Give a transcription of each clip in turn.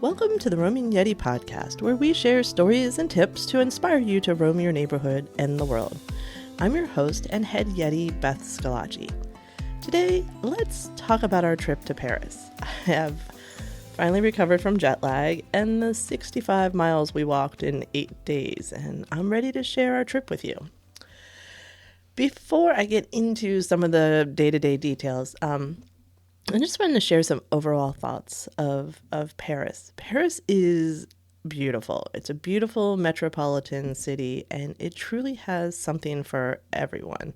Welcome to the Roaming Yeti podcast, where we share stories and tips to inspire you to roam your neighborhood and the world. I'm your host and head Yeti, Beth Scalacci. Today, let's talk about our trip to Paris. I have finally recovered from jet lag and the 65 miles we walked in 8 days, and I'm ready to share our trip with you. Before I get into some of the day-to-day details, I just wanted to share some overall thoughts of Paris. Paris is beautiful. It's a beautiful metropolitan city, and it truly has something for everyone.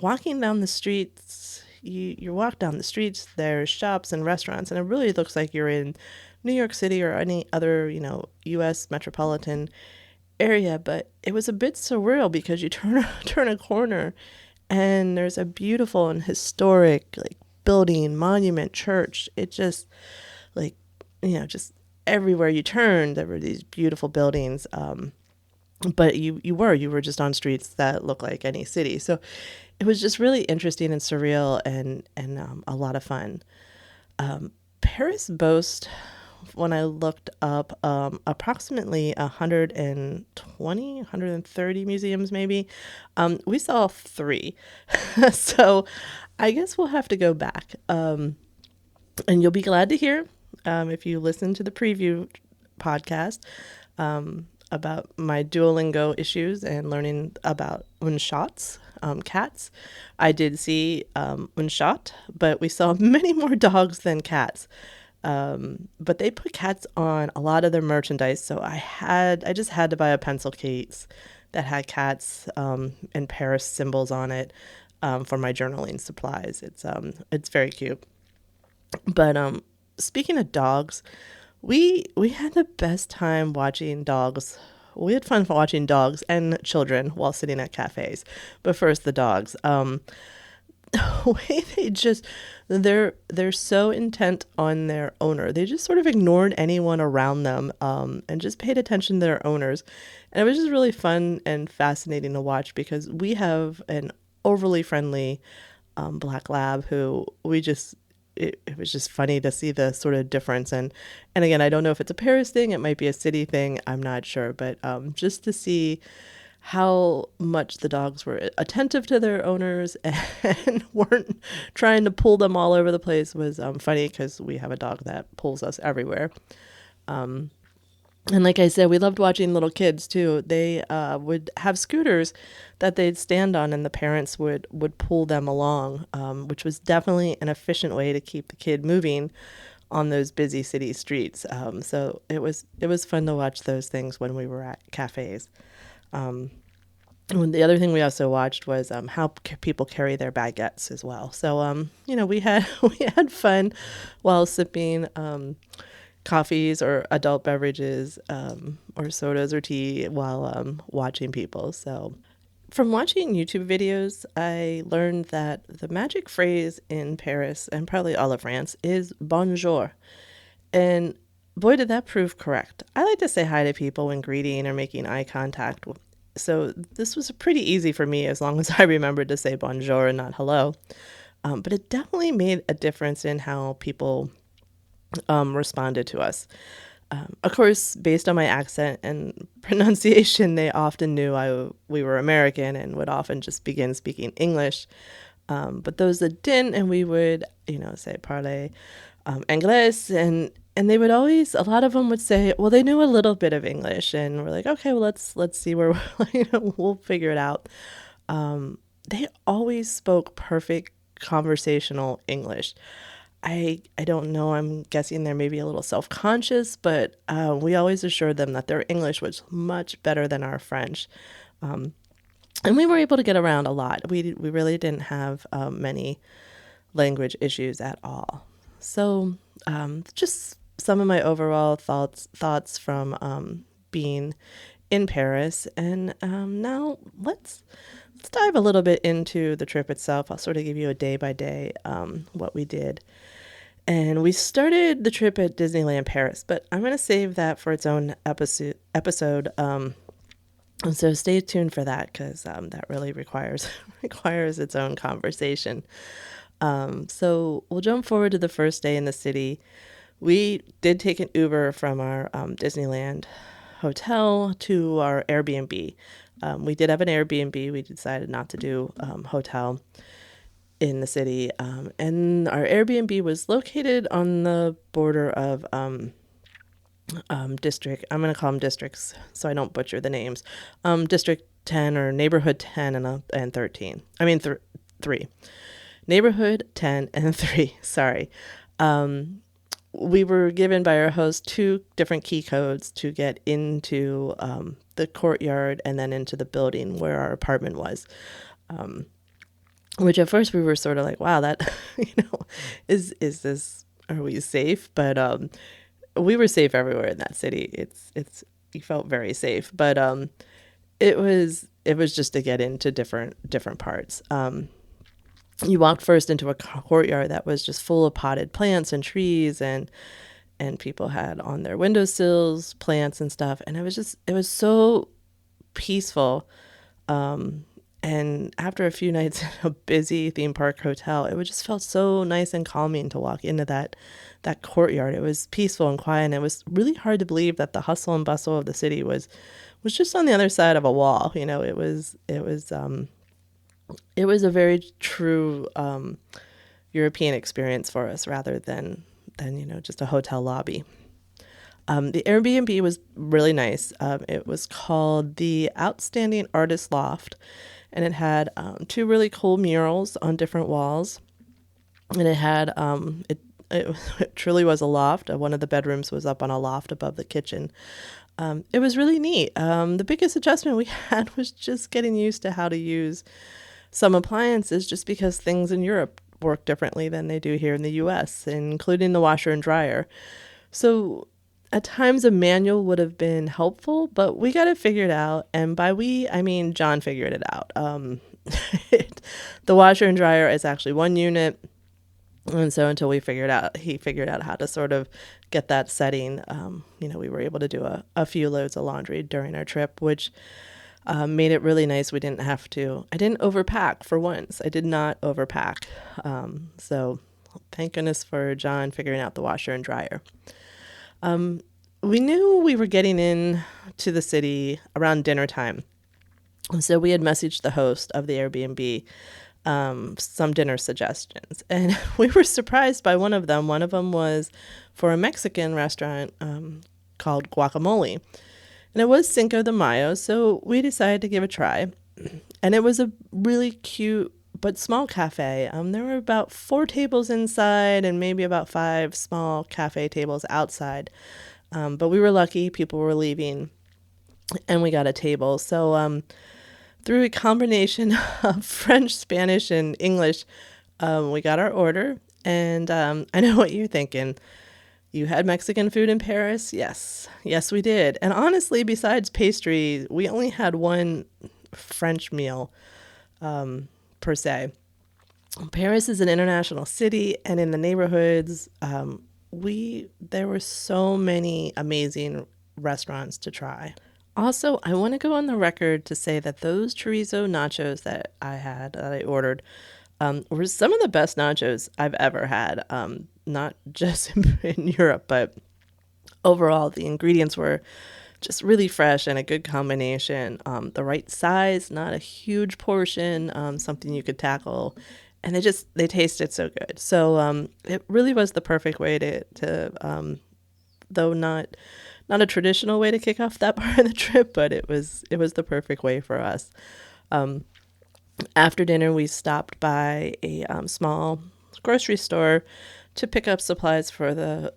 Walking down the streets, you walk down the streets, there's shops and restaurants, and it really looks like you're in New York City or any other, U.S. metropolitan area. But it was a bit surreal because you turn a corner, and there's a beautiful and historic, building, monument, church. It just just everywhere you turned, there were these beautiful buildings. But you were just on streets that look like any city. So it was just really interesting and surreal and a lot of fun. Paris boasts, when I looked up, approximately 130 museums maybe. We saw 3. So I guess we'll have to go back. And you'll be glad to hear, if you listen to the preview podcast, about my Duolingo issues and learning about unshots, cats. I did see unshat, but we saw many more dogs than cats. But they put cats on a lot of their merchandise, so I just had to buy a pencil case that had cats and Paris symbols on it for my journaling supplies. It's very cute. But speaking of dogs, we had the best time watching dogs. We had fun watching dogs and children while sitting at cafes. But first, the dogs. The way they're so intent on their owner. They just sort of ignored anyone around them and just paid attention to their owners. And it was just really fun and fascinating to watch because we have an overly friendly black lab who it was just funny to see the sort of difference. And again, I don't know if it's a Paris thing, it might be a city thing, I'm not sure. But just to see how much the dogs were attentive to their owners and weren't trying to pull them all over the place was funny because we have a dog that pulls us everywhere. And like I said, we loved watching little kids too. They would have scooters that they'd stand on and the parents would pull them along, which was definitely an efficient way to keep the kid moving on those busy city streets. So it was fun to watch those things when we were at cafes. The other thing we also watched was how people carry their baguettes as well. So we had fun while sipping coffees or adult beverages or sodas or tea while watching people. So from watching YouTube videos, I learned that the magic phrase in Paris and probably all of France is bonjour. And boy, did that prove correct. I like to say hi to people when greeting or making eye contact. So this was pretty easy for me as long as I remembered to say bonjour and not hello. But it definitely made a difference in how people responded to us. Of course, based on my accent and pronunciation, they often knew we were American and would often just begin speaking English. But those that didn't, and we would, say parler anglais, and they would always, a lot of them would say, well, they knew a little bit of English, and we're like, okay, well, let's see where we'll figure it out. They always spoke perfect conversational English. I don't know, I'm guessing they're maybe a little self-conscious, but we always assured them that their English was much better than our French. And we were able to get around a lot. We really didn't have many language issues at all. So just some of my overall thoughts from being in Paris. And now let's dive a little bit into the trip itself. I'll sort of give you a day by day what we did. And we started the trip at Disneyland Paris, but I'm going to save that for its own episode. And so stay tuned for that because that really requires its own conversation. So we'll jump forward to the first day in the city. We did take an Uber from our Disneyland hotel to our Airbnb. We did have an Airbnb. We decided not to do hotel in the city. And our Airbnb was located on the border of district. I'm going to call them districts so I don't butcher the names. District 10 or neighborhood 10 and 13. I mean, 3. Neighborhood 10 and 3. Sorry. We were given by our host 2 different key codes to get into the courtyard and then into the building where our apartment was. Which at first we were sort of like, wow, that, is this, are we safe? But we were safe everywhere in that city. You felt very safe, but it was just to get into different parts. You walked first into a courtyard that was just full of potted plants and trees, and people had on their windowsills plants and stuff, and it was so peaceful. And after a few nights in a busy theme park hotel, it just felt so nice and calming to walk into that courtyard. It was peaceful and quiet, and it was really hard to believe that the hustle and bustle of the city was just on the other side of a wall. It was a very true European experience for us rather than just a hotel lobby. The Airbnb was really nice. It was called the Outstanding Artist Loft, and it had 2 really cool murals on different walls. And it had it truly was a loft. One of the bedrooms was up on a loft above the kitchen. It was really neat. The biggest adjustment we had was just getting used to how to use some appliances, just because things in Europe work differently than they do here in the US, including the washer and dryer. So at times a manual would have been helpful, but we got it figured out. And by we, I mean John figured it out. The washer and dryer is actually one unit. And so until he figured out how to sort of get that setting, we were able to do a few loads of laundry during our trip, which made it really nice. I didn't overpack for once. I did not overpack. So thank goodness for John figuring out the washer and dryer. We knew we were getting in to the city around dinner time. So we had messaged the host of the Airbnb some dinner suggestions. And we were surprised by one of them. One of them was for a Mexican restaurant called Guacamole. And it was Cinco de Mayo, so we decided to give it a try. And it was a really cute but small cafe. There were about 4 tables inside and maybe about 5 small cafe tables outside. But we were lucky. People were leaving, and we got a table. So through a combination of French, Spanish, and English, we got our order. And I know what you're thinking. You had Mexican food in Paris? Yes, we did. And honestly, besides pastry, we only had one French meal per se. Paris is an international city, and in the neighborhoods, there were so many amazing restaurants to try. Also, I want to go on the record to say that those chorizo nachos that I ordered, were some of the best nachos I've ever had. Not just in Europe, but overall, the ingredients were just really fresh and a good combination. The right size, not a huge portion, something you could tackle. And they tasted so good. So it really was the perfect way to though not a traditional way to kick off that part of the trip, but it was the perfect way for us. After dinner, we stopped by a small grocery store to pick up supplies for the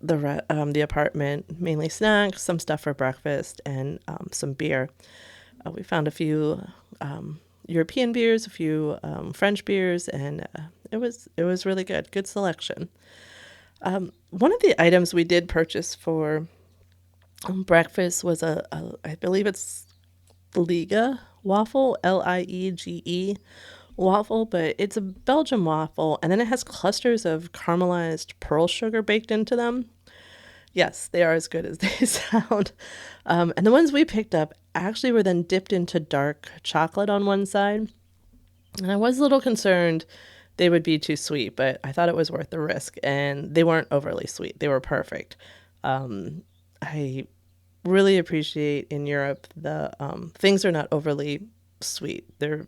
apartment, mainly snacks, some stuff for breakfast, and some beer. We found a few European beers, a few French beers, and it was really good selection. One of the items we did purchase for breakfast was I believe it's Liege waffle, Liege waffle, but it's a Belgian waffle, and then it has clusters of caramelized pearl sugar baked into them. Yes, they are as good as they sound. And the ones we picked up actually were then dipped into dark chocolate on one side. And I was a little concerned they would be too sweet, but I thought it was worth the risk, and they weren't overly sweet. They were perfect. I really appreciate in Europe the things are not overly sweet. They're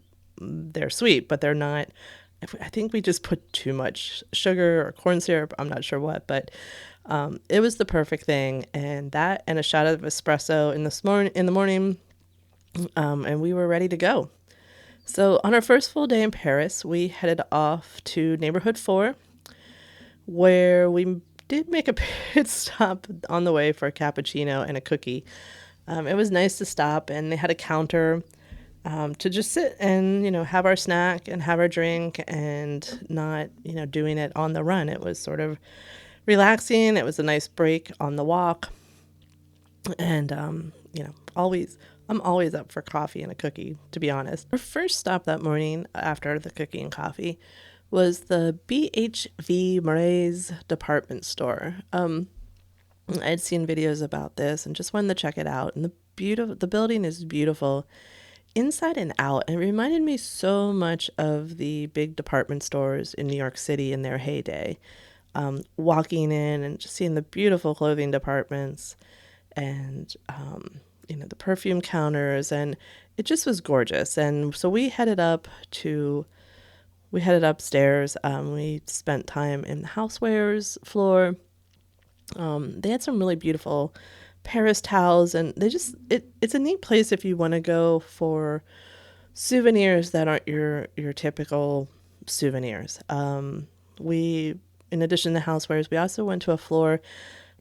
sweet, but they're not. I think we just put too much sugar or corn syrup. I'm not sure what, but it was the perfect thing. And that and a shot of espresso in the morning, and we were ready to go. So on our first full day in Paris, we headed off to Neighborhood 4, where we did make a pit stop on the way for a cappuccino and a cookie. It was nice to stop, and they had a counter to just sit and, have our snack and have our drink and not, doing it on the run. It was sort of relaxing. It was a nice break on the walk. And, I'm always up for coffee and a cookie, to be honest. Our first stop that morning after the cookie and coffee was the BHV Marais department store. I had seen videos about this and just wanted to check it out. And the building is beautiful inside and out. And it reminded me so much of the big department stores in New York City in their heyday. Walking in and just seeing the beautiful clothing departments and, the perfume counters, and it just was gorgeous. And so we headed upstairs. We spent time in the housewares floor. They had some really beautiful Paris towels, and it's a neat place if you want to go for souvenirs that aren't your typical souvenirs. In addition to housewares, we also went to a floor.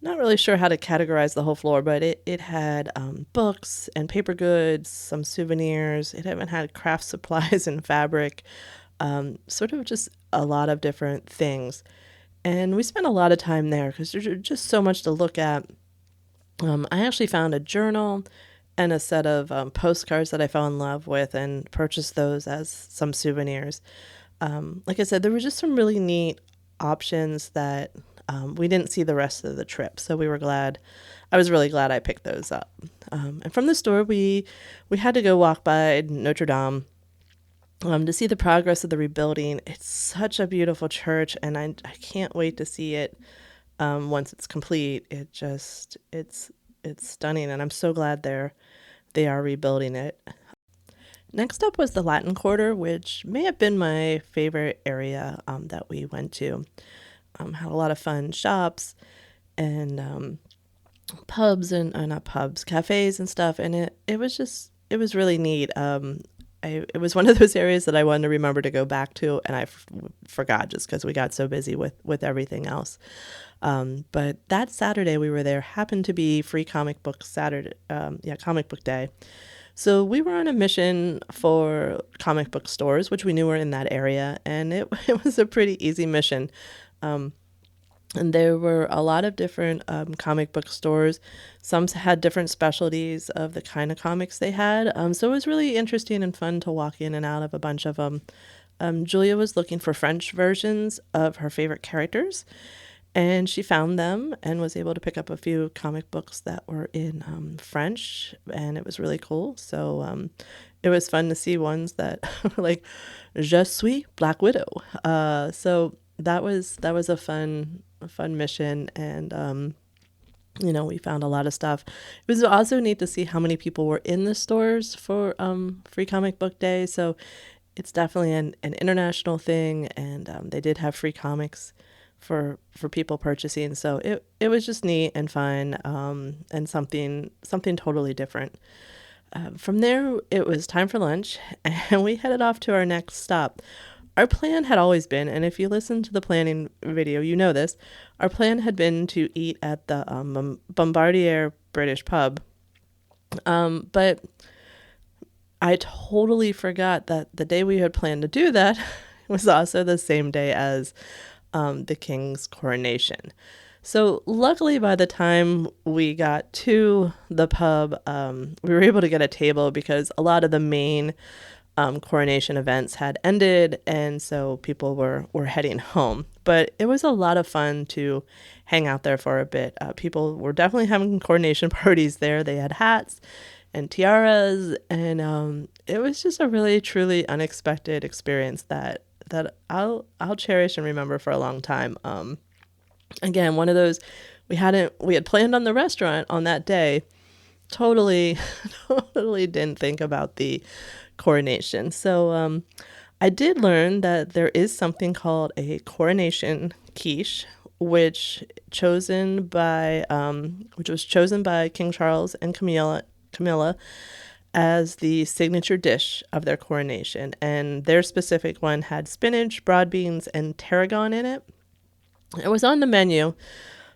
Not really sure how to categorize the whole floor, but it had books and paper goods, some souvenirs. It even had craft supplies and fabric, sort of just a lot of different things. And we spent a lot of time there because there's just so much to look at. I actually found a journal and a set of postcards that I fell in love with and purchased those as some souvenirs. Like I said, there were just some really neat options that we didn't see the rest of the trip, so I was really glad I picked those up. And from the store, we had to go walk by Notre Dame to see the progress of the rebuilding. It's such a beautiful church, and I can't wait to see it once it's complete. It's stunning, and I'm so glad they are rebuilding it. Next up was the Latin Quarter, which may have been my favorite area that we went to. Had a lot of fun shops and pubs and not pubs, cafes and stuff, and it was really neat. It was one of those areas that I wanted to remember to go back to, and I forgot just because we got so busy with everything else. But that Saturday we were there happened to be free comic book Saturday, comic book day. So we were on a mission for comic book stores, which we knew were in that area, and it was a pretty easy mission. And there were a lot of different comic book stores. Some had different specialties of the kind of comics they had. So it was really interesting and fun to walk in and out of a bunch of them. Julia was looking for French versions of her favorite characters, and she found them and was able to pick up a few comic books that were in French, and it was really cool. So it was fun to see ones that were like, Je suis Black Widow. So that was a fun mission, and we found a lot of stuff. It was also neat to see how many people were in the stores for free comic book day. So it's definitely an international thing, and they did have free comics for people purchasing. So it was just neat and fun, and something totally different. From there, it was time for lunch, and we headed off to our next stop. Our plan had always been, and if you listen to the planning video, you know this, our plan had been to eat at the Bombardier British pub. But I totally forgot that the day we had planned to do that was also the same day as the king's coronation. So luckily, by the time we got to the pub, we were able to get a table because a lot of the main coronation events had ended, and so people were heading home. But it was a lot of fun to hang out there for a bit. People were definitely having coronation parties there. They had hats and tiaras, and it was just a really truly unexpected experience that that I'll cherish and remember for a long time. Again, one of those we had planned on the restaurant on that day. Totally, totally didn't think about the coronation. So I did learn that there is something called a coronation quiche, which was chosen by King Charles and Camilla as the signature dish of their coronation. And their specific one had spinach, broad beans, and tarragon in it. It was on the menu.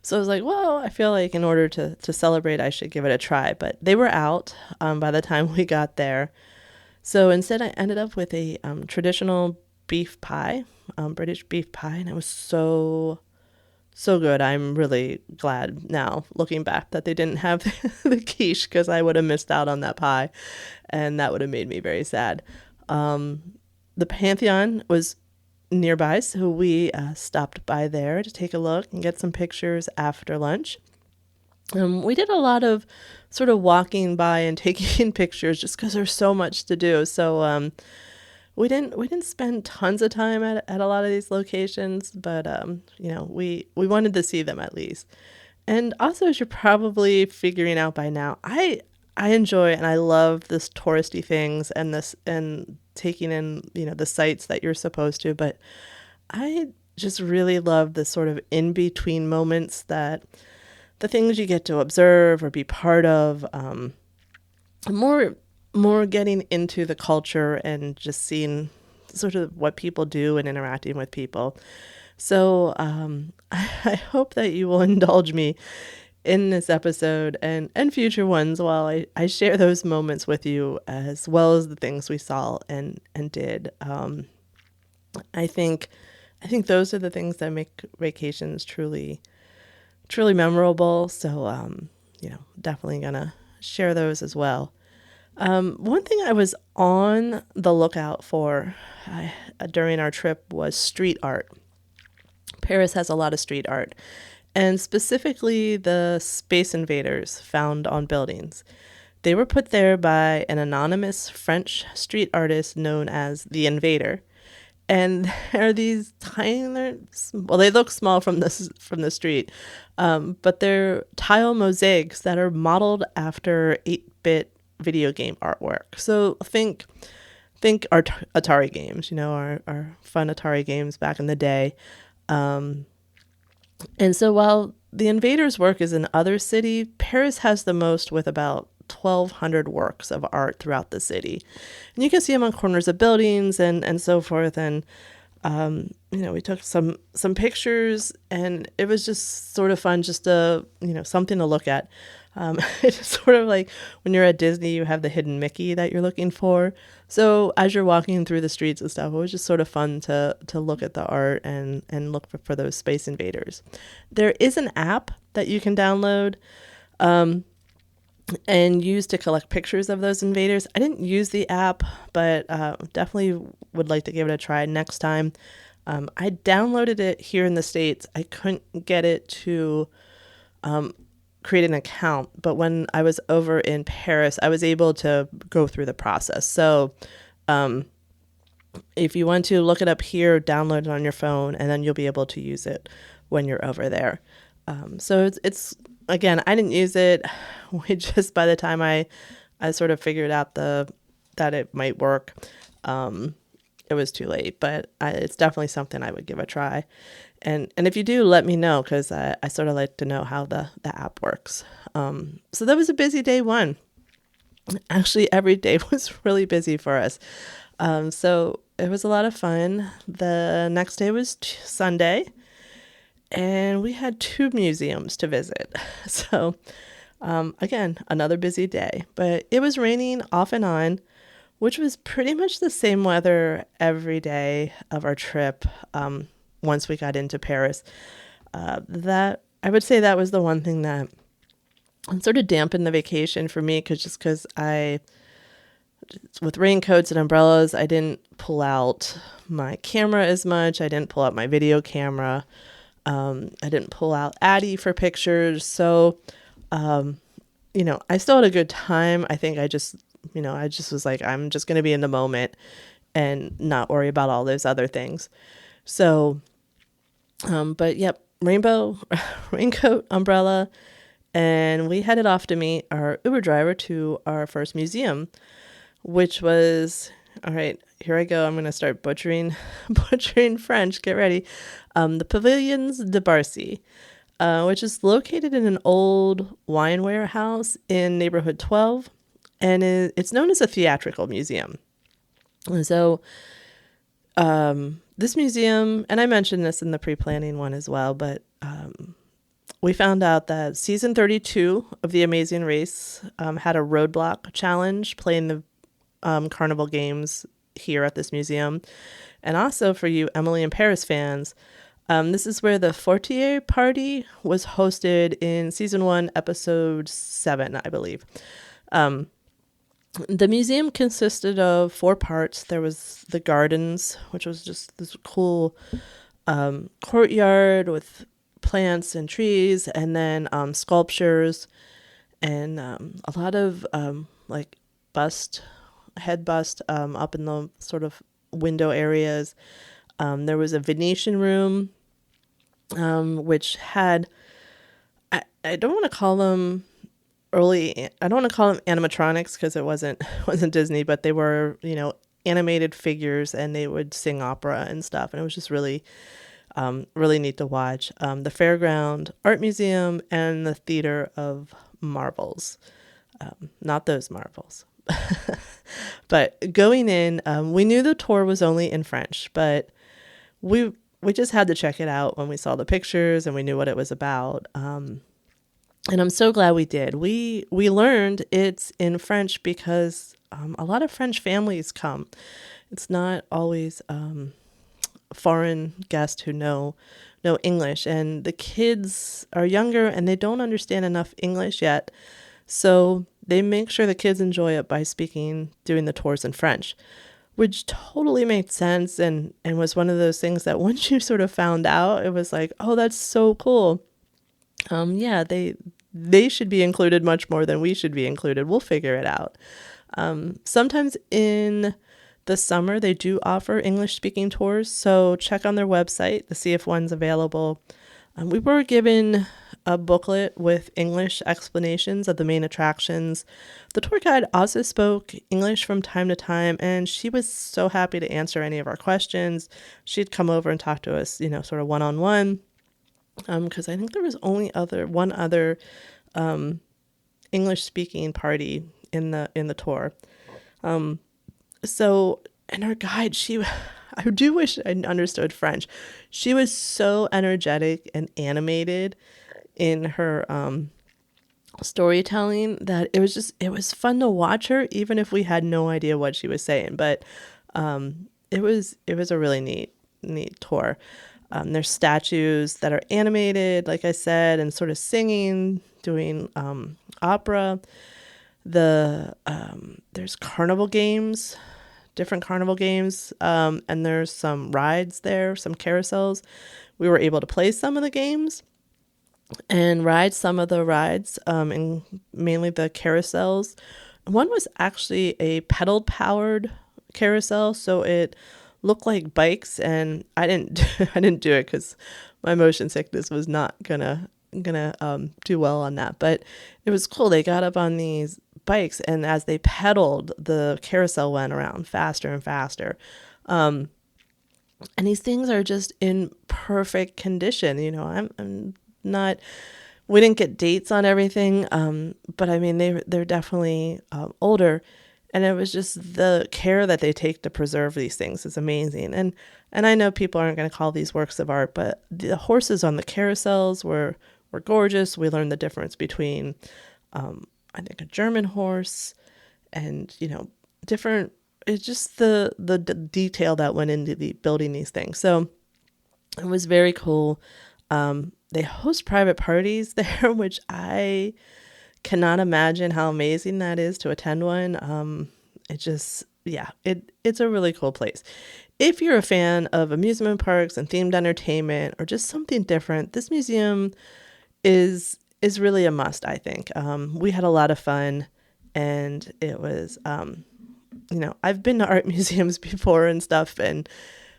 So I was like, well, I feel like in order to celebrate, I should give it a try. But they were out by the time we got there. So instead, I ended up with a traditional beef pie, British beef pie. And it was so good. I'm really glad now, looking back, that they didn't have the quiche, because I would have missed out on that pie. And that would have made me very sad. The Pantheon was nearby, so we stopped by there to take a look and get some pictures after lunch. We did a lot of sort of walking by and taking pictures just because there's so much to do. So we didn't spend tons of time at a lot of these locations, but we wanted to see them at least. And also, as you're probably figuring out by now, I enjoy and I love this touristy things and taking in, the sites that you're supposed to, but I just really love the sort of in-between moments, that the things you get to observe or be part of, more getting into the culture and just seeing sort of what people do and interacting with people. So I hope that you will indulge me in this episode and future ones while I share those moments with you, as well as the things we saw and did. I think those are the things that make vacations truly memorable. So definitely gonna share those as well. One thing I was on the lookout for during our trip was street art. Paris has a lot of street art, and specifically the Space Invaders found on buildings. They were put there by an anonymous French street artist known as the Invader. And they're these tiny, they look small from the street, but they're tile mosaics that are modeled after 8-bit video game artwork. So think our Atari games, our fun Atari games back in the day. And so while the Invaders' work is in other cities, Paris has the most, with about 1,200 works of art throughout the city. And you can see them on corners of buildings and so forth. And, we took some pictures, and it was just sort of fun, just something to look at. It's sort of like when you're at Disney, you have the hidden Mickey that you're looking for. So as you're walking through the streets and stuff, it was just sort of fun to look at the art and look for those Space Invaders. There is an app that you can download and use to collect pictures of those invaders. I didn't use the app, but definitely would like to give it a try next time. I downloaded it here in the States. I couldn't get it to create an account, but when I was over in Paris, I was able to go through the process. So if you want to look it up here, download it on your phone, and then you'll be able to use it when you're over there. So it's again, I didn't use it. Just by the time I sort of figured out that it might work, it was too late. But it's definitely something I would give a try. And if you do, let me know, because I sort of like to know how the app works. So that was a busy day one. Actually, every day was really busy for us. So it was a lot of fun. The next day was Sunday, and we had 2 museums to visit. So again, another busy day. But it was raining off and on, which was pretty much the same weather every day of our trip. Once we got into Paris, that I would say that was the one thing that sort of dampened the vacation for me, because with raincoats and umbrellas, I didn't pull out my camera as much. I didn't pull out my video camera. I didn't pull out Addie for pictures. So, I still had a good time. I think I just was like, I'm just going to be in the moment and not worry about all those other things. So, but yep, rainbow, raincoat, umbrella, and we headed off to meet our Uber driver to our first museum, which was, all right, here I go. I'm going to start butchering French. Get ready. The Pavilions de Barcy, which is located in an old wine warehouse in neighborhood 12. And it's known as a theatrical museum. And so this museum, and I mentioned this in the pre-planning one as well, but we found out that season 32 of The Amazing Race had a roadblock challenge playing the carnival games here at this museum. And also for you Emily in Paris fans, this is where the Fortier party was hosted in season 1, episode 7, I believe. The museum consisted of 4 parts. There was the gardens, which was just this cool courtyard with plants and trees, and then sculptures and a lot of like head bust up in the sort of window areas. There was a Venetian room, which had, I don't want to call them I don't want to call them animatronics because it wasn't Disney, but they were, animated figures, and they would sing opera and stuff. And it was just really, really neat to watch. The Fairground Art Museum and the Theater of Marvels. Not those marvels. But going in, we knew the tour was only in French, but we just had to check it out when we saw the pictures and we knew what it was about. And I'm so glad we did. We learned it's in French because a lot of French families come. It's not always foreign guests who know English, and the kids are younger and they don't understand enough English yet. So they make sure the kids enjoy it by doing the tours in French, which totally made sense and was one of those things that once you sort of found out, it was like, oh, that's so cool. Yeah, they should be included much more than we should be included. We'll figure it out. Sometimes in the summer, they do offer English-speaking tours, so check on their website to see if one's available. We were given a booklet with English explanations of the main attractions. The tour guide also spoke English from time to time, and she was so happy to answer any of our questions. She'd come over and talk to us, sort of one-on-one. Because I think there was only one other English-speaking party in the tour. So, and our guide, I do wish I understood French. She was so energetic and animated in her storytelling that it was fun to watch her, even if we had no idea what she was saying. But it was a really neat tour. There's statues that are animated, like I said, and sort of singing, doing opera. There's carnival games, different carnival games, and there's some rides there, some carousels. We were able to play some of the games and ride some of the rides, and mainly the carousels. One was actually a pedal-powered carousel, so it looked like bikes, and I didn't do it because my motion sickness was not gonna do well on that. But it was cool. They got up on these bikes, and as they pedaled, the carousel went around faster and faster. And these things are just in perfect condition. I'm not. We didn't get dates on everything, but I mean they're definitely older. And it was just the care that they take to preserve these things is amazing. And I know people aren't going to call these works of art, but the horses on the carousels were gorgeous. We learned the difference between, I think, a German horse and, different. It's just the detail that went into building these things. So it was very cool. They host private parties there, which I cannot imagine how amazing that is to attend one. It's a really cool place. If you're a fan of amusement parks and themed entertainment or just something different, this museum is really a must, I think. We had a lot of fun, and it was I've been to art museums before and stuff, and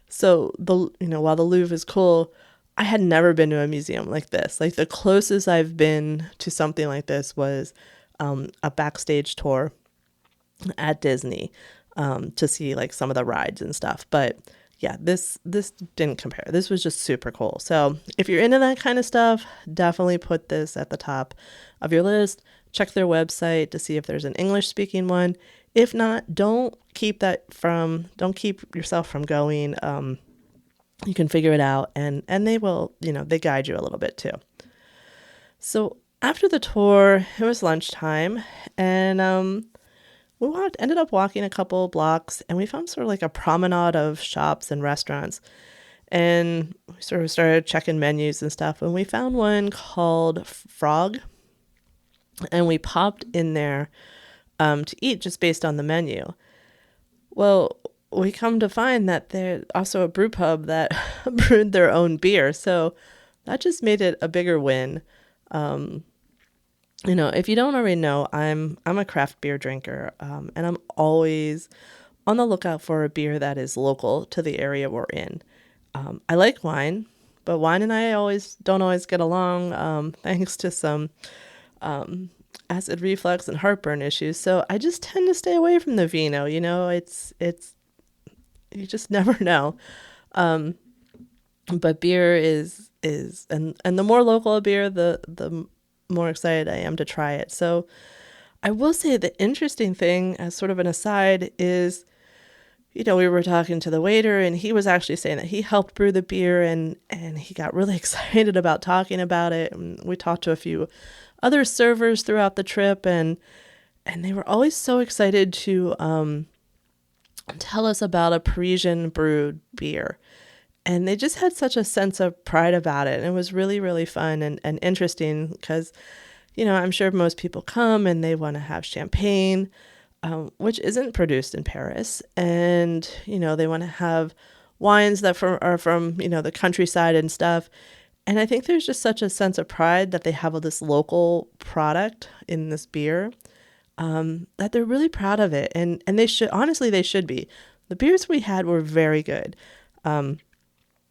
so while the Louvre is cool, I had never been to a museum like this. Like the closest I've been to something like this was a backstage tour at Disney to see like some of the rides and stuff. But yeah, this didn't compare. This was just super cool. So if you're into that kind of stuff, definitely put this at the top of your list. Check their website to see if there's an English speaking one. If not, don't keep yourself from going. You can figure it out, and they will, they guide you a little bit too. So after the tour, it was lunchtime, and we ended up walking a couple blocks, and we found sort of like a promenade of shops and restaurants. And we sort of started checking menus and stuff, and we found one called Frog, and we popped in there to eat just based on the menu. Well, we come to find that there's also a brew pub that brewed their own beer, so that just made it a bigger win. If you don't already know, I'm a craft beer drinker, and I'm always on the lookout for a beer that is local to the area we're in. I like wine, but wine and I don't always get along, thanks to some acid reflux and heartburn issues. So I just tend to stay away from the vino. It's you just never know. But beer is and the more local a beer, the more excited I am to try it. So I will say the interesting thing, as sort of an aside, is, we were talking to the waiter, and he was actually saying that he helped brew the beer, and he got really excited about talking about it. And we talked to a few other servers throughout the trip, and they were always so excited to tell us about a Parisian brewed beer. And they just had such a sense of pride about it. And it was really, really fun and interesting because, I'm sure most people come and they want to have champagne, which isn't produced in Paris. And, they want to have wines that are from, the countryside and stuff. And I think there's just such a sense of pride that they have this local product in this beer, that they're really proud of it. And they should be. The beers we had were very good.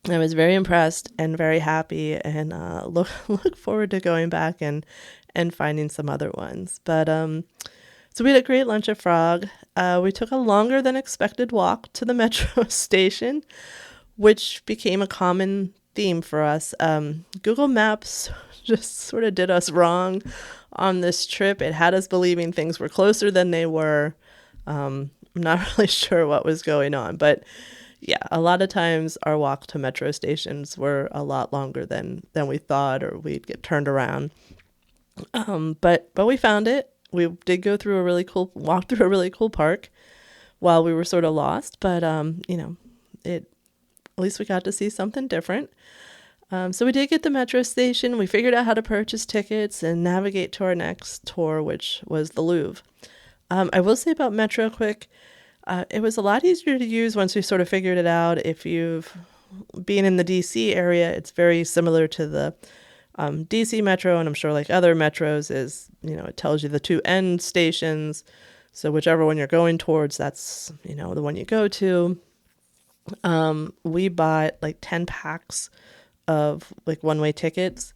I was very impressed and very happy, and look forward to going back and finding some other ones. But so we had a great lunch at Frog. We took a longer than expected walk to the metro station, which became a common theme for us. Google Maps just sort of did us wrong on this trip. It had us believing things were closer than they were. I'm not really sure what was going on, but yeah, a lot of times our walk to metro stations were a lot longer than we thought, or we'd get turned around. But we found it. We did walk through a really cool park while we were sort of lost, but at least we got to see something different. So we did get the metro station. We figured out how to purchase tickets and navigate to our next tour, which was the Louvre. I will say about Metro quick, it was a lot easier to use once we sort of figured it out. If you've been in the DC area, it's very similar to the DC Metro, and I'm sure like other metros is, it tells you the two end stations. So whichever one you're going towards, that's, the one you go to. We bought like 10 packs of like one-way tickets.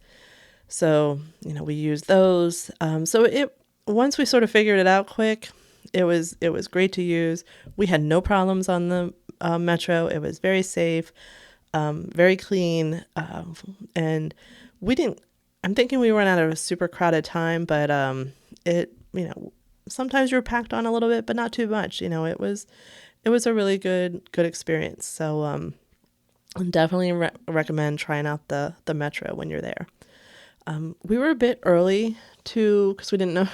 So, we used those. Once we sort of figured it out quick, it was great to use. We had no problems on the metro. It was very safe, very clean, and I'm thinking we weren't at a super crowded time, but sometimes you're packed on a little bit, but not too much. It was a really good experience. So definitely recommend trying out the metro when you're there. We were a bit early because we didn't know,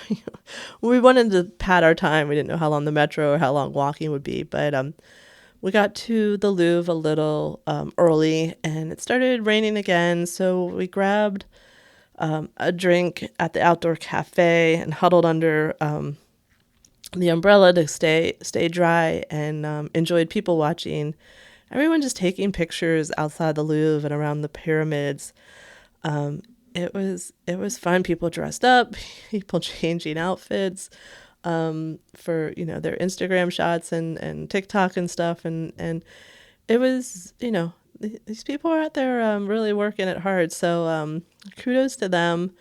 we wanted to pad our time. We didn't know how long the metro or how long walking would be, but we got to the Louvre a little early, and it started raining again. So we grabbed a drink at the outdoor cafe and huddled under the umbrella to stay dry, and enjoyed people watching. Everyone just taking pictures outside the Louvre and around the pyramids. It was fun. People dressed up, people changing outfits. for, their Instagram shots and TikTok and stuff. And it was, these people are out there really working it hard. So kudos to them.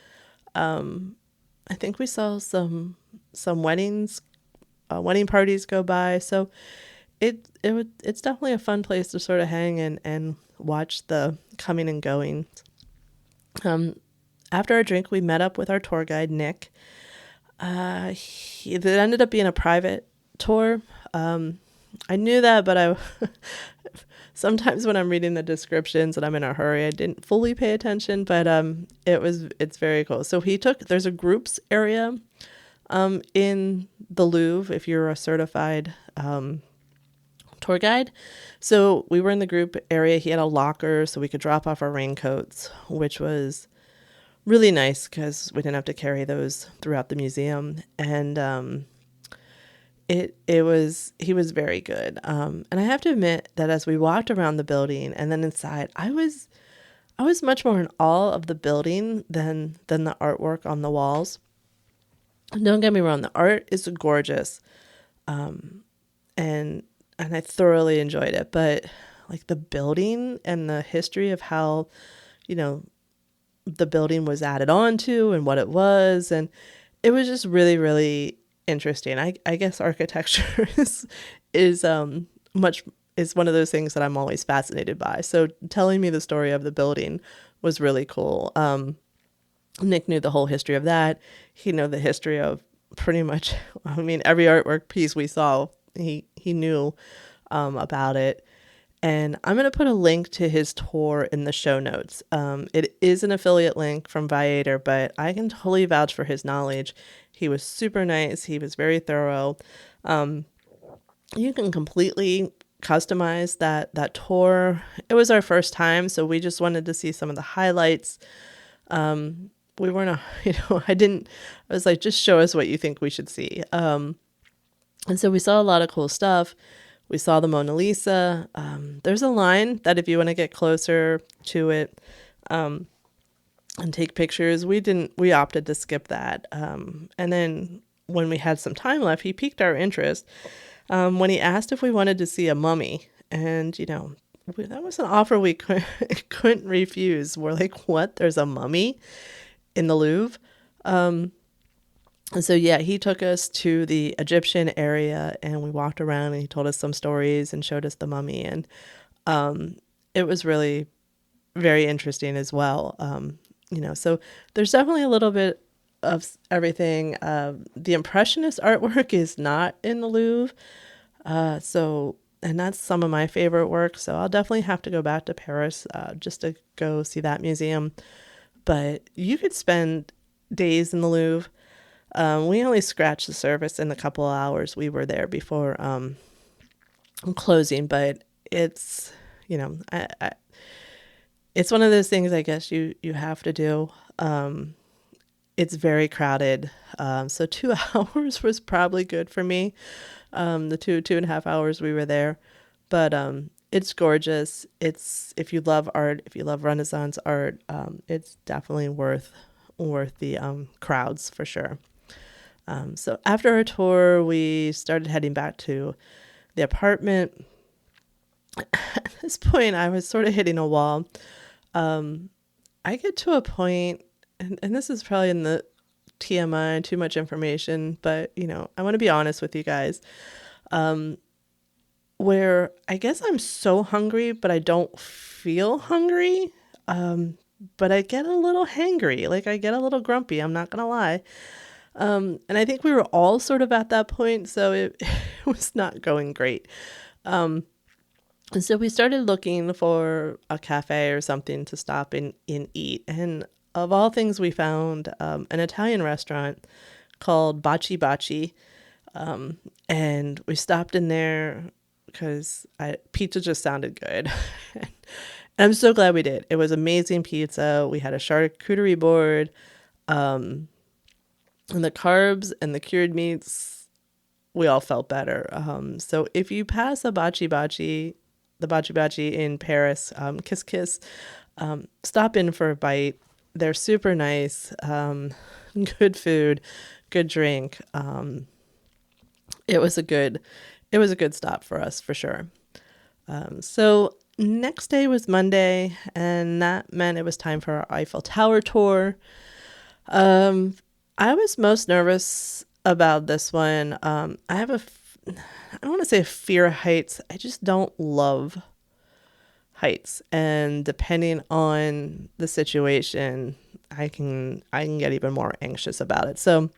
I think we saw some wedding parties go by. So it's definitely a fun place to sort of hang and watch the coming and going. After our drink, we met up with our tour guide, Nick. It ended up being a private tour. I knew that, but sometimes when I'm reading the descriptions and I'm in a hurry, I didn't fully pay attention, but it's very cool. So there's a groups area in the Louvre if you're a certified tour guide. So we were in the group area. He had a locker so we could drop off our raincoats, which was really nice because we didn't have to carry those throughout the museum. And he was very good. And I have to admit that as we walked around the building and then inside, I was much more in awe of the building than the artwork on the walls. Don't get me wrong, the art is gorgeous. And I thoroughly enjoyed it, but like the building and the history of how, the building was added on to and what it was, and it was just really, really interesting. I guess architecture is one of those things that I'm always fascinated by. So telling me the story of the building was really cool. Nick knew the whole history of that. He knew the history of pretty much, every artwork piece we saw, he knew about it. And I'm going to put a link to his tour in the show notes. It is an affiliate link from Viator, but I can totally vouch for his knowledge. He was super nice. He was very thorough. You can completely customize that tour. It was our first time, so we just wanted to see some of the highlights. We weren't, I was like, just show us what you think we should see. And so we saw a lot of cool stuff. We saw the Mona Lisa. There's a line that if you want to get closer to it and take pictures, we opted to skip that. And then when we had some time left, he piqued our interest when he asked if we wanted to see a mummy. And, that was an offer we couldn't refuse. We're like, what? There's a mummy in the Louvre? And so, yeah, he took us to the Egyptian area and we walked around and he told us some stories and showed us the mummy. And it was really very interesting as well. So there's definitely a little bit of everything. The Impressionist artwork is not in the Louvre. And that's some of my favorite work. So I'll definitely have to go back to Paris just to go see that museum. But you could spend days in the Louvre. We only scratched the surface in the couple of hours we were there before closing, but it's, it's one of those things I guess you have to do. It's very crowded. So 2 hours was probably good for me. The 2.5 hours we were there, but it's gorgeous. If you love art, if you love Renaissance art, it's definitely worth the crowds for sure. So after our tour, we started heading back to the apartment. At this point, I was sort of hitting a wall. I get to a point, and this is probably in the TMI, too much information, but, I want to be honest with you guys, where I guess I'm so hungry, but I don't feel hungry, but I get a little hangry, like I get a little grumpy, I'm not going to lie. And I think we were all sort of at that point, so it was not going great. And so we started looking for a cafe or something to stop and eat. And of all things, we found an Italian restaurant called Baci Baci. And we stopped in there because pizza just sounded good. And I'm so glad we did. It was amazing pizza. We had a charcuterie board. And the carbs and the cured meats, we all felt better. So if you pass the Baci Baci in Paris, Kiss Kiss, stop in for a bite. They're super nice, good food, good drink. it was a good it was a good stop for us for sure. So next day was Monday, and that meant it was time for our Eiffel Tower tour. Um, I was most nervous about this one. I don't want to say a fear of heights. I just don't love heights, and depending on the situation, I can get even more anxious about it. So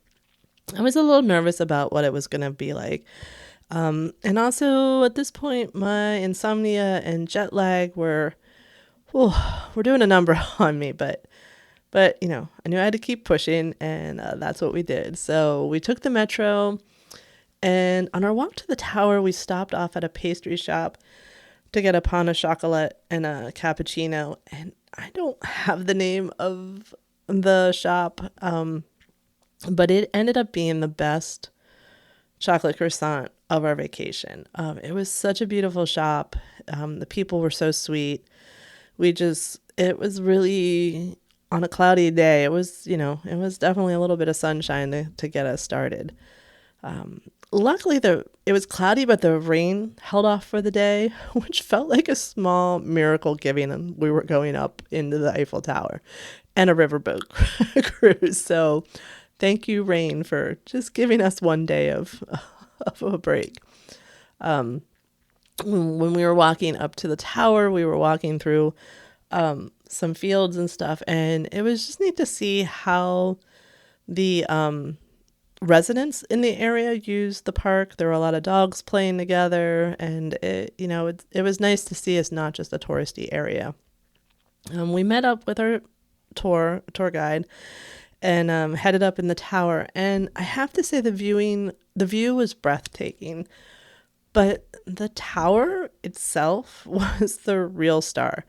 I was a little nervous about what it was going to be like. And also at this point, my insomnia and jet lag were doing a number on me, but I knew I had to keep pushing, and that's what we did. So we took the metro, and on our walk to the tower, we stopped off at a pastry shop to get a pain au chocolat and a cappuccino. And I don't have the name of the shop, but it ended up being the best chocolate croissant of our vacation. It was such a beautiful shop. The people were so sweet. It was really on a cloudy day. It was definitely a little bit of sunshine to get us started. Luckily, it was cloudy, but the rain held off for the day, which felt like a small miracle given we were going up into the Eiffel Tower and a riverboat cruise. So thank you, rain, for just giving us one day of a break. When we were walking up to the tower, we were walking through some fields and stuff, and it was just neat to see how the residents in the area used the park. There were a lot of dogs playing together, and it was nice to see it's not just a touristy area. We met up with our tour guide and headed up in the tower, and I have to say the view was breathtaking, but the tower itself was the real star.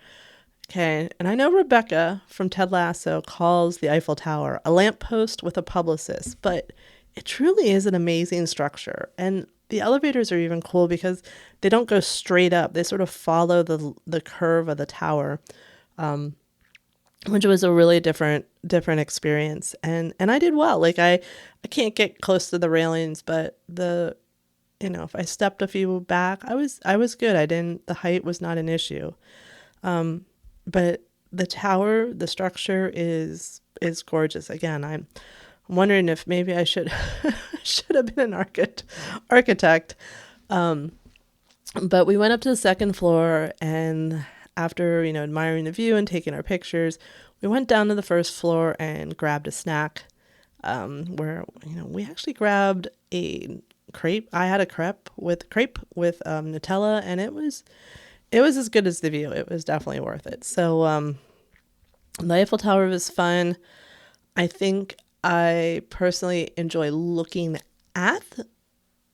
Okay, and I know Rebecca from Ted Lasso calls the Eiffel Tower a lamppost with a publicist, but it truly is an amazing structure. And the elevators are even cool because they don't go straight up. They sort of follow the curve of the tower, which was a really different experience. And I did well. Like I can't get close to the railings, but if I stepped a few back, I was good. The height was not an issue. But the tower, the structure is gorgeous. Again, I'm wondering if maybe I should have been an architect. But we went up to the second floor, and after admiring the view and taking our pictures, we went down to the first floor and grabbed a snack. Where we actually grabbed a crepe. I had a crepe with Nutella, and it was as good as the view. It was definitely worth it. So the Eiffel Tower was fun. I think I personally enjoy looking at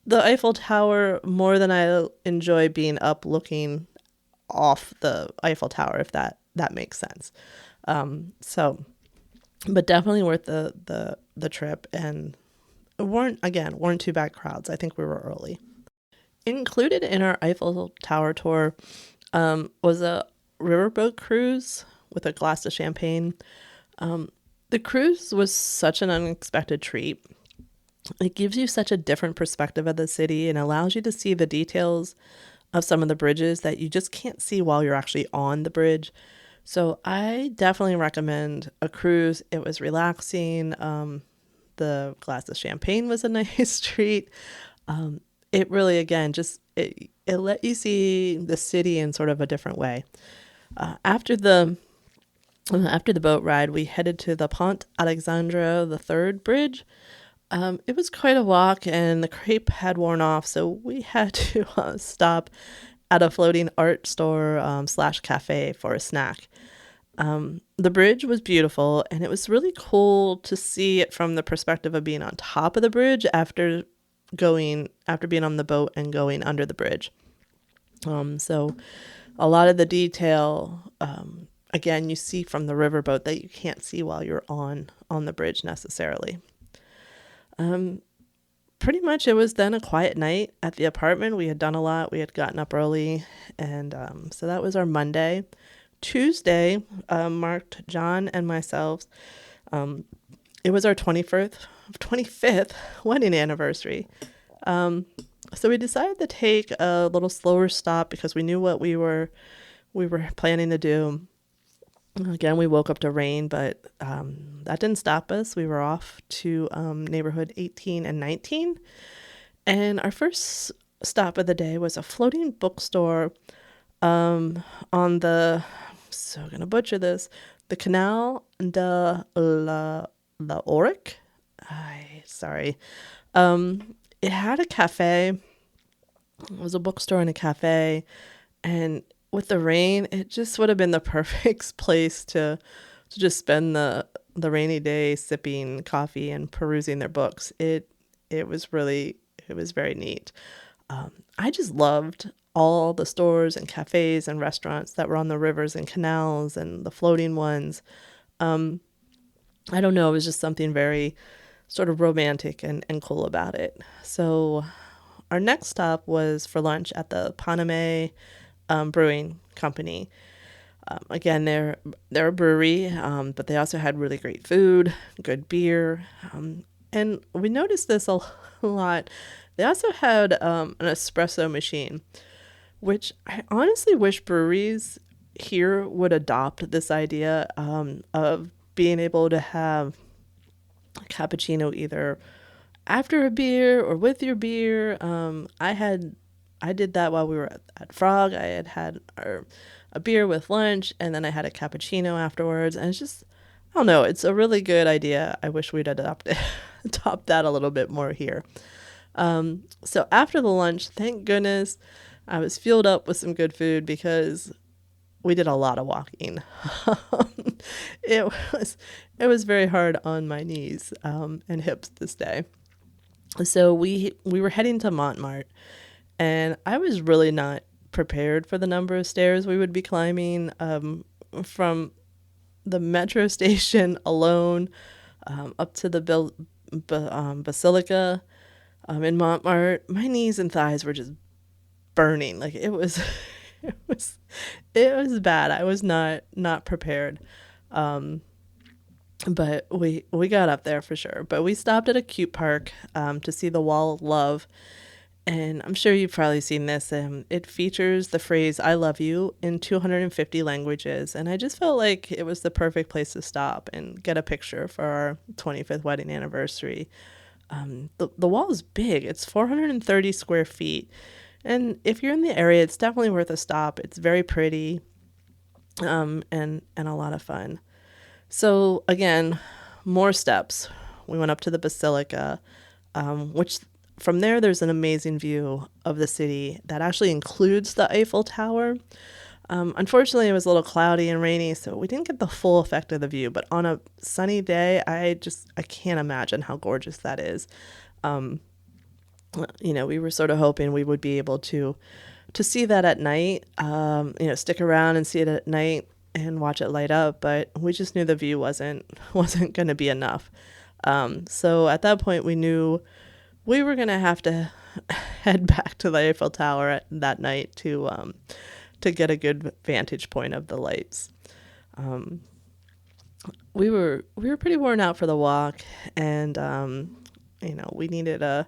the Eiffel Tower more than I enjoy being up looking off the Eiffel Tower, if that makes sense. But definitely worth the trip, and weren't too bad crowds. I think we were early. Included in our Eiffel Tower tour was a riverboat cruise with a glass of champagne. The cruise was such an unexpected treat. It gives you such a different perspective of the city and allows you to see the details of some of the bridges that you just can't see while you're actually on the bridge. So I definitely recommend a cruise. It was relaxing. The glass of champagne was a nice treat. It really, again, it let you see the city in sort of a different way. After the boat ride, we headed to the Pont Alexandre III bridge. It was quite a walk, and the crepe had worn off, so we had to stop at a floating art store / cafe for a snack. The bridge was beautiful, and it was really cool to see it from the perspective of being on top of the bridge after being on the boat and going under the bridge. So a lot of the detail, again, you see from the riverboat that you can't see while you're on the bridge necessarily. Pretty much it was then a quiet night at the apartment. We had done a lot. We had gotten up early, and so that was our Monday. Tuesday marked John and myself. It was our 25th wedding anniversary. So we decided to take a little slower stop because we knew what we were planning to do. Again, we woke up to rain, but that didn't stop us. We were off to neighborhood 18 and 19. And our first stop of the day was a floating bookstore on the, so I'm going to butcher this, the Canal de la Auric. Sorry. It had a cafe. It was a bookstore and a cafe. And with the rain, it just would have been the perfect place to just spend the rainy day sipping coffee and perusing their books. It was very neat. I just loved all the stores and cafes and restaurants that were on the rivers and canals and the floating ones. I don't know, it was just something very sort of romantic and cool about it. So our next stop was for lunch at the Paname Brewing Company. Again, they're a brewery, but they also had really great food, good beer, and we noticed this a lot. They also had an espresso machine, which I honestly wish breweries here would adopt this idea of being able to have a cappuccino either after a beer or with your beer. I did that while we were at Frog. I had a beer with lunch, and then I had a cappuccino afterwards. And it's just, I don't know, it's a really good idea. I wish we'd adopt that a little bit more here. So after the lunch, thank goodness, I was fueled up with some good food because we did a lot of walking. It was very hard on my knees and hips this day. So we were heading to Montmartre, and I was really not prepared for the number of stairs we would be climbing from the metro station alone up to the Basilica in Montmartre. My knees and thighs were just burning. Like it was it was bad. I was not prepared. But we got up there for sure. But we stopped at a cute park to see the Wall of Love. And I'm sure you've probably seen this. It features the phrase, I love you, in 250 languages. And I just felt like it was the perfect place to stop and get a picture for our 25th wedding anniversary. The wall is big. It's 430 square feet. And if you're in the area, it's definitely worth a stop. It's very pretty and a lot of fun. So again, more steps. We went up to the Basilica, which from there's an amazing view of the city that actually includes the Eiffel Tower. Unfortunately, it was a little cloudy and rainy, so we didn't get the full effect of the view. But on a sunny day, I can't imagine how gorgeous that is. We were sort of hoping we would be able to see that at night, stick around and see it at night and watch it light up, but we just knew the view wasn't going to be enough. So at that point, we knew we were going to have to head back to the Eiffel Tower that night to get a good vantage point of the lights. We were pretty worn out for the walk, and we needed a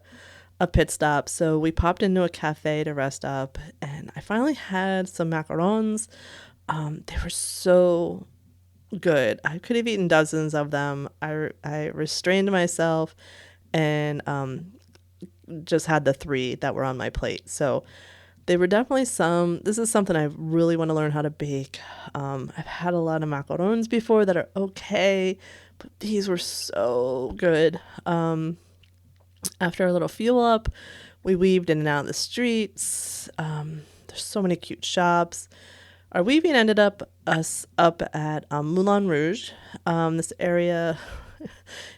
pit stop, so we popped into a cafe to rest up, and I finally had some macarons. They were so good. I could have eaten dozens of them. I restrained myself and just had the 3 that were on my plate. So they were definitely this is something I really want to learn how to bake. I've had a lot of macarons before that are okay, but these were so good. After a little fuel up, we weaved in and out of the streets. There's so many cute shops. Our weaving ended us up at Moulin Rouge. This area,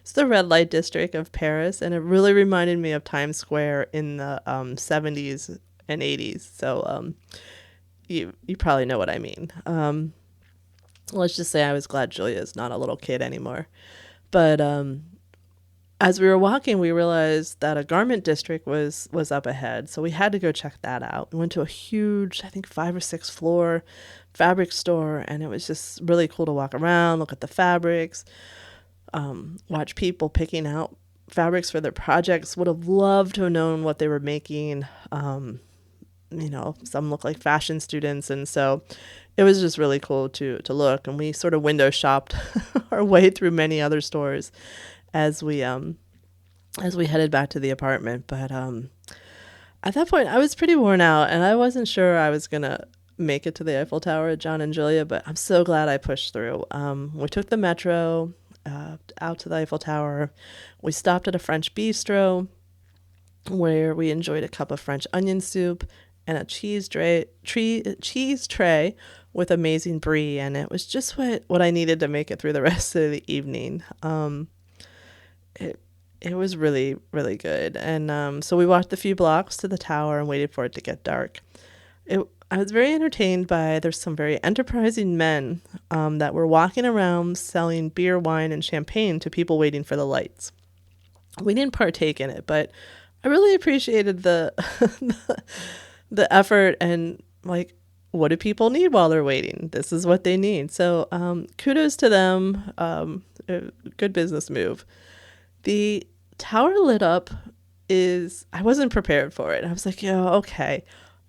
it's the red light district of Paris, and it really reminded me of Times Square in the 70s and 80s. So you probably know what I mean. Let's just say I was glad Julia's not a little kid anymore. But as we were walking, we realized that a garment district was up ahead, so we had to go check that out. We went to a huge, I think 5 or 6 floor fabric store, and it was just really cool to walk around, look at the fabrics, watch people picking out fabrics for their projects. Would have loved to have known what they were making. Some look like fashion students, and so it was just really cool to look. And we sort of window shopped our way through many other stores as we headed back to the apartment. But at that point, I was pretty worn out, and I wasn't sure I was gonna make it to the Eiffel Tower at John and Julia. But I'm so glad I pushed through. We took the metro out to the Eiffel Tower. We stopped at a French bistro where we enjoyed a cup of French onion soup and a cheese tray with amazing brie, and it was just what I needed to make it through the rest of the evening. It was really, really good. And so we walked a few blocks to the tower and waited for it to get dark. I was very entertained by, there's some very enterprising men that were walking around selling beer, wine, and champagne to people waiting for the lights. We didn't partake in it, but I really appreciated the the effort and like, what do people need while they're waiting? This is what they need. So kudos to them. Good business move. The tower lit up I wasn't prepared for it. I was like, yeah, okay.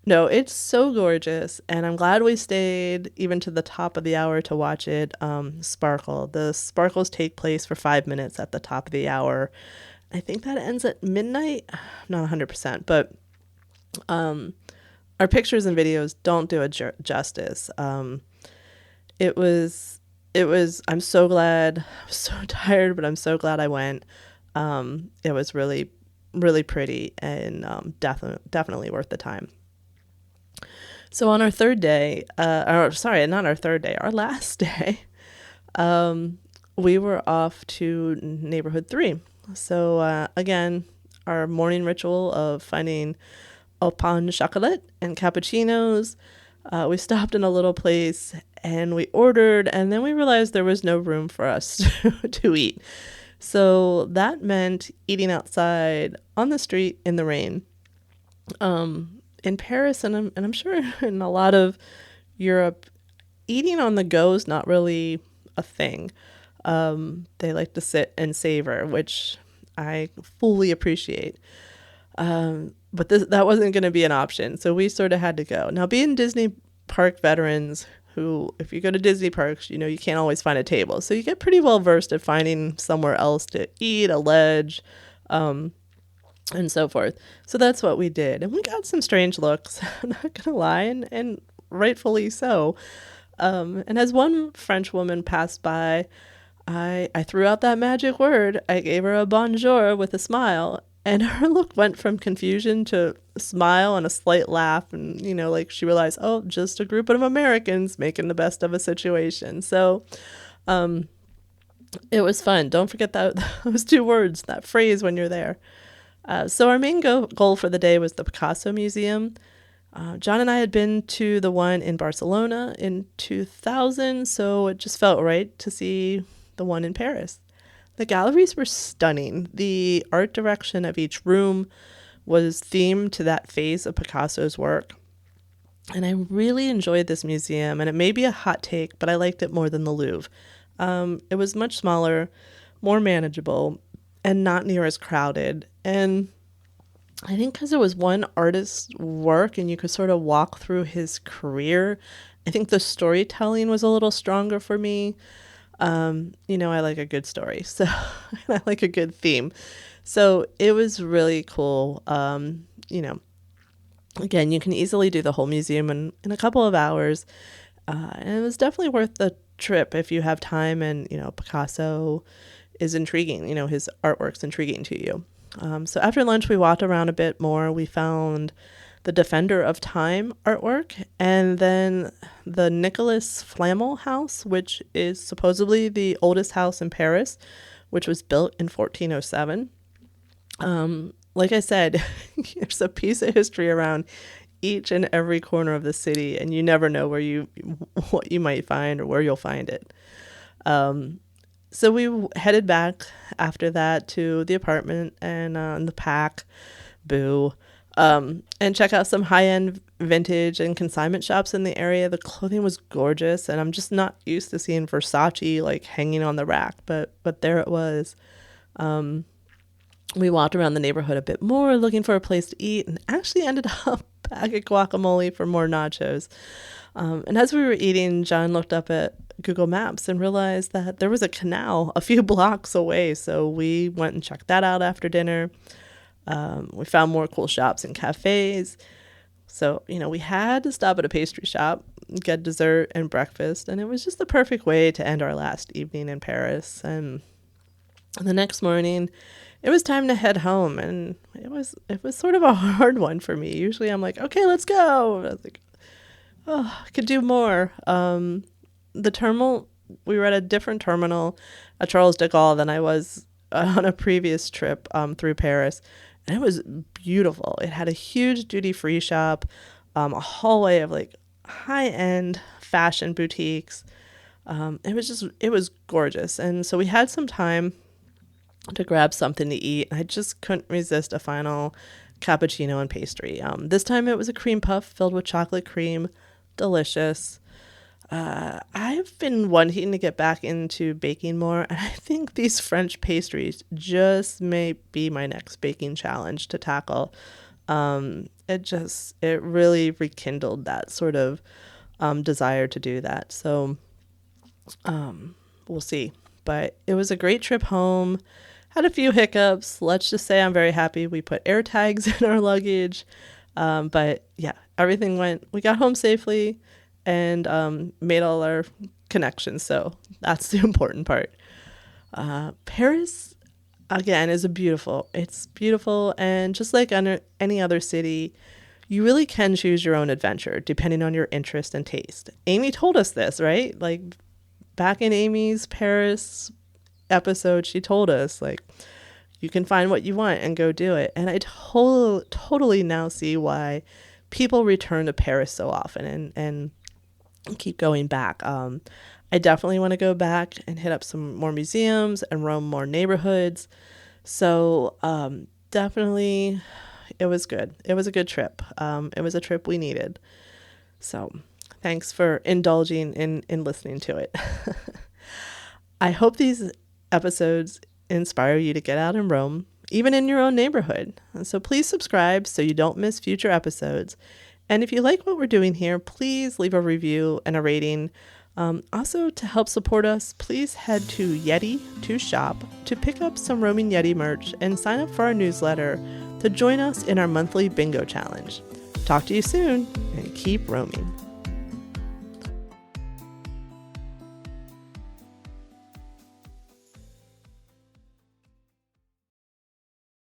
No, it's so gorgeous. And I'm glad we stayed even to the top of the hour to watch it sparkle. The sparkles take place for 5 minutes at the top of the hour. I think that ends at midnight. I'm not 100%, but our pictures and videos don't do it justice. It was, I'm so glad, I was so tired, but I'm so glad I went. It was really, really pretty and definitely worth the time. So on our third day, not our third day, our last day, we were off to neighborhood 3. So again, our morning ritual of finding au pain de chocolat and cappuccinos. We stopped in a little place and we ordered, and then we realized there was no room for us to eat. So that meant eating outside on the street in the rain. In Paris, and I'm sure in a lot of Europe, eating on the go is not really a thing. They like to sit and savor, which I fully appreciate. But that wasn't going to be an option. So we sort of had to go. Now, being Disney park veterans who, if you go to Disney parks, you can't always find a table. So you get pretty well versed at finding somewhere else to eat, a ledge, and so forth. So that's what we did. And we got some strange looks, I'm not going to lie, and rightfully so. And as one French woman passed by, I threw out that magic word. I gave her a bonjour with a smile, and her look went from confusion to a smile and a slight laugh. And, like she realized, oh, just a group of Americans making the best of a situation. So it was fun. Don't forget those 2 words, that phrase when you're there. So our main goal for the day was the Picasso Museum. John and I had been to the one in Barcelona in 2000, so it just felt right to see the one in Paris. The galleries were stunning. The art direction of each room was themed to that phase of Picasso's work. And I really enjoyed this museum, and it may be a hot take, but I liked it more than the Louvre. It was much smaller, more manageable, and not near as crowded. And I think because it was one artist's work and you could sort of walk through his career, I think the storytelling was a little stronger for me. I like a good story, so I like a good theme. So it was really cool. Again, you can easily do the whole museum in a couple of hours. And it was definitely worth the trip if you have time and, Picasso is intriguing, his artwork's intriguing to you. So after lunch, we walked around a bit more. We found the Defender of Time artwork, and then the Nicolas Flamel house, which is supposedly the oldest house in Paris, which was built in 1407. Like I said, there's a piece of history around each and every corner of the city, and you never know what you might find or where you'll find it. So we headed back after that to the apartment and the pack, and check out some high-end vintage and consignment shops in the area. The clothing was gorgeous, and I'm just not used to seeing Versace like hanging on the rack, but there it was. we walked around the neighborhood a bit more looking for a place to eat and actually ended up back at Guacamole for more nachos. And as we were eating, John looked up at Google Maps and realized that there was a canal a few blocks away. So we went and checked that out after dinner. We found more cool shops and cafes. So, we had to stop at a pastry shop, get dessert and breakfast. And it was just the perfect way to end our last evening in Paris. And the next morning, it was time to head home. And it was sort of a hard one for me. Usually I'm like, okay, let's go. I was like, oh, I could do more. The terminal, we were at a different terminal at Charles de Gaulle than I was on a previous trip through Paris. And it was beautiful. It had a huge duty-free shop, a hallway of like high-end fashion boutiques. It was gorgeous. And so we had some time to grab something to eat. I just couldn't resist a final cappuccino and pastry. This time it was a cream puff filled with chocolate cream. Delicious. I've been wanting to get back into baking more, and I think these French pastries just may be my next baking challenge to tackle. It really rekindled that sort of desire to do that. So we'll see. But it was a great trip home. Had a few hiccups. Let's just say I'm very happy we put air tags in our luggage. But yeah, everything we got home safely and made all our connections. So that's the important part. Paris, again, is it's beautiful. And just like any other city, you really can choose your own adventure depending on your interest and taste. Amy told us this, right? Like back in Amy's Paris episode, she told us like, you can find what you want and go do it. And I totally now see why people return to Paris so often and keep going back. I definitely want to go back and hit up some more museums and roam more neighborhoods. So definitely it was good. It was a good trip. It was a trip we needed. So thanks for indulging in listening to it. I hope these episodes inspire you to get out and roam, even in your own neighborhood. And so please subscribe so you don't miss future episodes. And if you like what we're doing here, please leave a review and a rating. Also, to help support us, please head to Yeti to shop to pick up some Roaming Yeti merch and sign up for our newsletter to join us in our monthly bingo challenge. Talk to you soon and keep roaming.